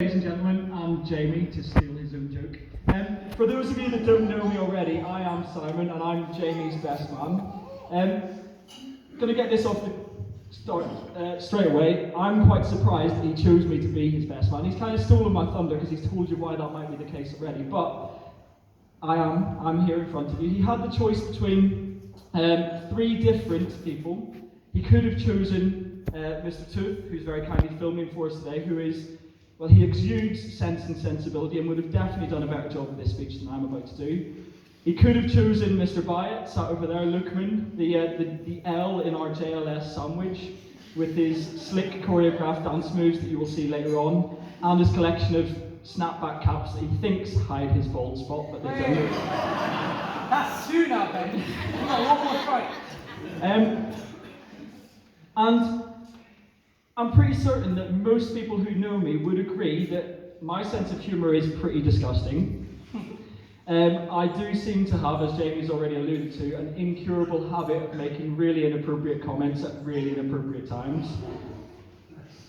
Ladies and gentlemen, I'm Jamie, to steal his own joke. For those of you that don't know me already, I am Simon and I'm Jamie's best man. Gonna get this off the start straight away. I'm quite surprised that he chose me to be his best man. He's kind of stolen my thunder because he's told you why that might be the case already, but I'm here in front of you. He had the choice between three different people. He could have chosen Mr. Tooth, who's very kindly filming for us today, who is, well, he exudes sense and sensibility and would have definitely done a better job of this speech than I'm about to do. He could have chosen Mr. Byatt, sat over there, Lookman, the L in our JLS sandwich, with his slick choreographed dance moves that you will see later on, and his collection of snapback caps that he thinks hide his bald spot, but they don't. That's two now, Ben. Come on, one more try. And I'm pretty certain that most people who know me would agree that my sense of humour is pretty disgusting. I do seem to have, as Jamie's already alluded to, an incurable habit of making really inappropriate comments at really inappropriate times,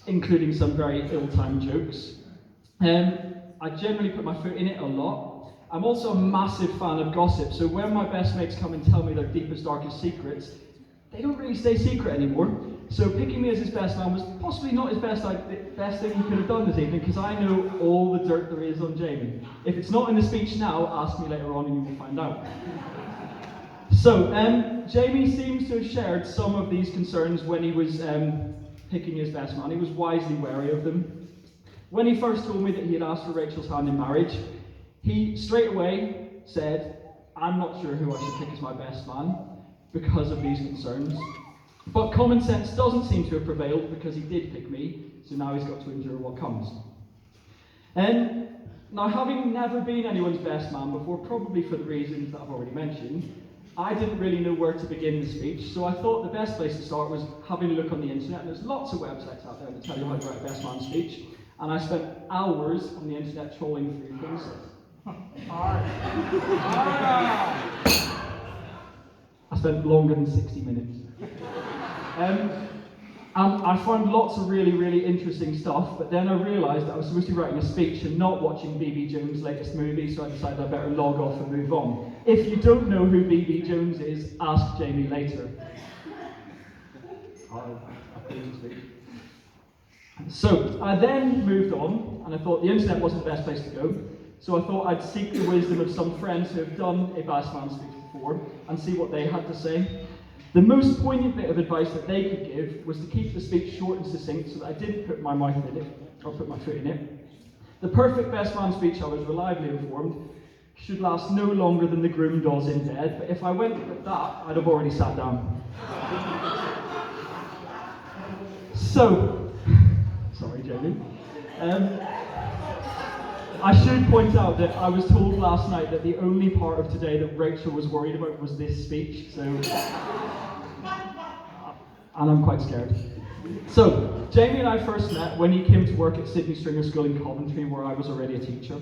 including some very ill-timed jokes. I generally put my foot in it a lot. I'm also a massive fan of gossip, so when my best mates come and tell me their deepest, darkest secrets, they don't really stay secret anymore. So picking me as his best man was possibly not his best thing he could have done this evening, because I know all the dirt there is on Jamie. If it's not in the speech now, ask me later on and you will find out. So, Jamie seems to have shared some of these concerns when he was picking his best man. He was wisely wary of them. When he first told me that he had asked for Rachel's hand in marriage, he straight away said, "I'm not sure who I should pick as my best man because of these concerns." But common sense doesn't seem to have prevailed because he did pick me, so now he's got to endure what comes. Now, having never been anyone's best man before, probably for the reasons that I've already mentioned, I didn't really know where to begin the speech, so I thought the best place to start was having a look on the internet. There's lots of websites out there that tell you how to write a best man speech, and I spent hours on the internet trolling through things. I spent longer than 60 minutes. And I found lots of really, really interesting stuff, but then I realised that I was supposed to be writing a speech and not watching B.B. Jones' latest movie, so I decided I better log off and move on. If you don't know who B.B. Jones is, ask Jamie later. So I then moved on, and I thought the internet wasn't the best place to go, so I thought I'd seek the wisdom of some friends who have done a best man speech before and see what they had to say. The most poignant bit of advice that they could give was to keep the speech short and succinct so that I didn't put my mouth in it, or put my foot in it. The perfect best man speech, I was reliably informed, should last no longer than the groom does in bed, but if I went with that, I'd have already sat down. So, sorry Jamie. I should point out that I was told last night that the only part of today that Rachel was worried about was this speech, so... and I'm quite scared. So, Jamie and I first met when he came to work at Sydney Stringer School in Coventry, where I was already a teacher.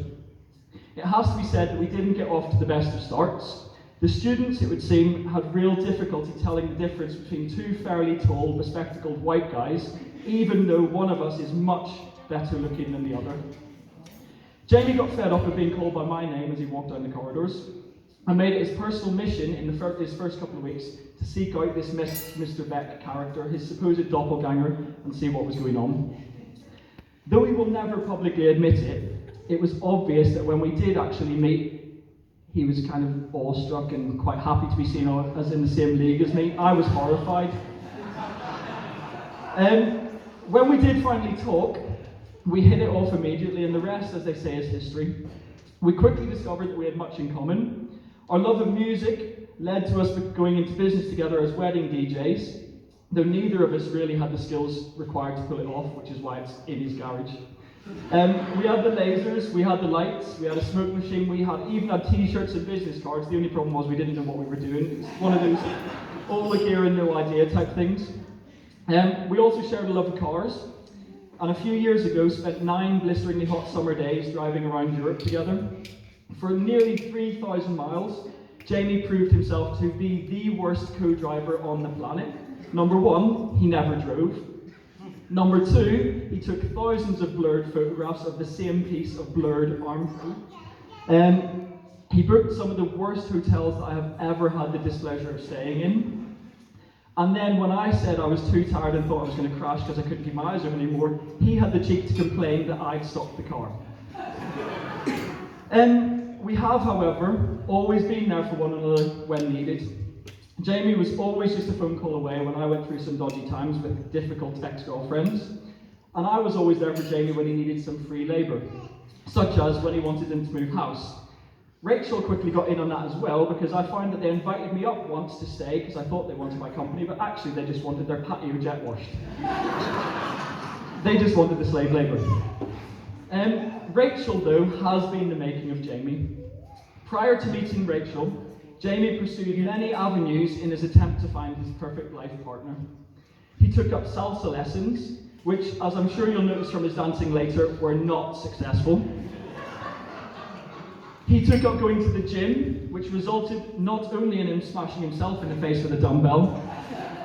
It has to be said that we didn't get off to the best of starts. The students, it would seem, had real difficulty telling the difference between two fairly tall, bespectacled white guys, even though one of us is much better looking than the other. Jamie got fed up of being called by my name as he walked down the corridors, and made it his personal mission in his first couple of weeks to seek out this Mr. Beck character, his supposed doppelganger, and see what was going on. Though he will never publicly admit it, it was obvious that when we did actually meet, he was kind of awestruck and quite happy to be seen as in the same league as me. I was horrified. When we did finally talk, we hit it off immediately, and the rest, as they say, is history. We quickly discovered that we had much in common. Our love of music led to us going into business together as wedding DJs, though neither of us really had the skills required to pull it off, which is why it's in his garage. We had the lasers, we had the lights, we had a smoke machine, we even had t-shirts and business cards. The only problem was we didn't know what we were doing. It's one of those all the gear and no idea type things. We also shared a love of cars, and a few years ago spent 9 blisteringly hot summer days driving around Europe together. For nearly 3,000 miles, Jamie proved himself to be the worst co-driver on the planet. Number one, he never drove. Number 2, he took thousands of blurred photographs of the same piece of blurred armful. He booked some of the worst hotels that I have ever had the displeasure of staying in. And then when I said I was too tired and thought I was going to crash because I couldn't keep my eyes open anymore, he had the cheek to complain that I'd stopped the car. We have, however, always been there for one another when needed. Jamie was always just a phone call away when I went through some dodgy times with difficult ex-girlfriends. And I was always there for Jamie when he needed some free labour, such as when he wanted him to move house. Rachel quickly got in on that as well, because I found that they invited me up once to stay because I thought they wanted my company, but actually they just wanted their patio jet washed. They just wanted the slave labour. Rachel, though, has been the making of Jamie. Prior to meeting Rachel, Jamie pursued many avenues in his attempt to find his perfect life partner. He took up salsa lessons, which, as I'm sure you'll notice from his dancing later, were not successful. He took up going to the gym, which resulted not only in him smashing himself in the face with a dumbbell,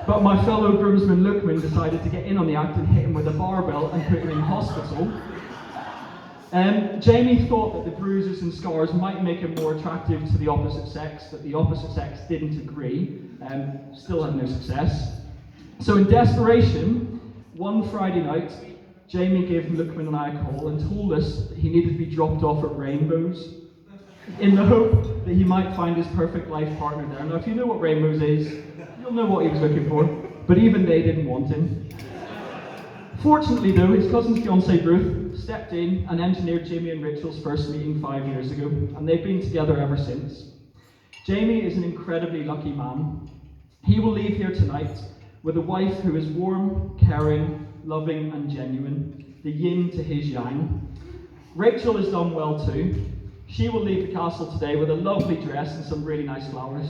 but my fellow groomsman Lookman decided to get in on the act and hit him with a barbell and put him in hospital. Jamie thought that the bruises and scars might make him more attractive to the opposite sex, but the opposite sex didn't agree, still had no success. So in desperation, one Friday night, Jamie gave Lookman and I a call and told us that he needed to be dropped off at Rainbows, in the hope that he might find his perfect life partner there. Now, if you know what Rainbows is, you'll know what he was looking for, but even they didn't want him. Fortunately, though, his cousin's fiancée Ruth stepped in and engineered Jamie and Rachel's first meeting 5 years ago, and they've been together ever since. Jamie is an incredibly lucky man. He will leave here tonight with a wife who is warm, caring, loving, and genuine, the yin to his yang. Rachel has done well too. She will leave the castle today with a lovely dress and some really nice flowers.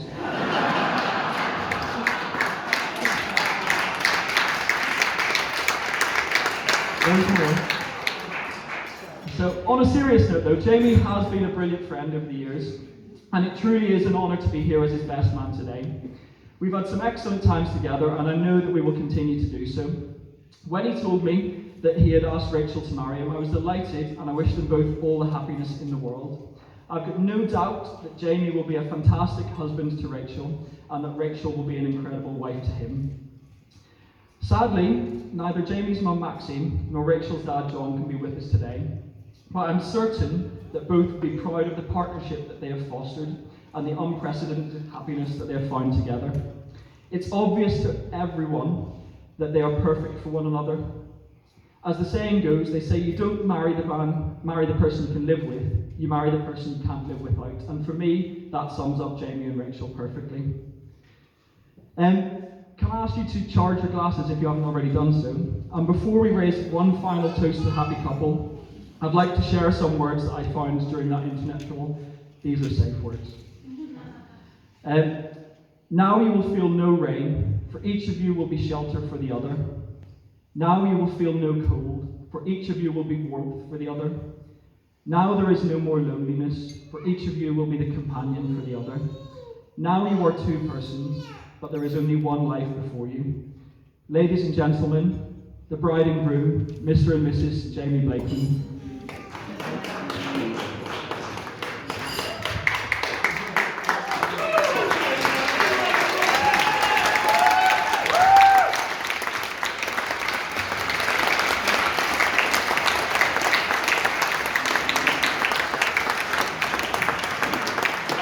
So, on a serious note though, Jamie has been a brilliant friend over the years, and it truly is an honour to be here as his best man today. We've had some excellent times together, and I know that we will continue to do so. When he told me that he had asked Rachel to marry him, I was delighted, and I wish them both all the happiness in the world. I've got no doubt that Jamie will be a fantastic husband to Rachel, and that Rachel will be an incredible wife to him. Sadly, neither Jamie's mum Maxine nor Rachel's dad John can be with us today, but I'm certain that both will be proud of the partnership that they have fostered and the unprecedented happiness that they have found together. It's obvious to everyone that they are perfect for one another. As the saying goes, they say you don't marry the person you can live with, you marry the person you can't live without. And for me, that sums up Jamie and Rachel perfectly. Can I ask you to charge your glasses if you haven't already done so? And before we raise one final toast to the happy couple, I'd like to share some words that I found during that internet troll. These are safe words. Now you will feel no rain, for each of you will be shelter for the other. Now you will feel no cold, for each of you will be warmth for the other. Now there is no more loneliness, for each of you will be the companion for the other. Now you are two persons, but there is only one life before you. Ladies and gentlemen, the bride and groom, Mr. and Mrs. Jamie Blakely.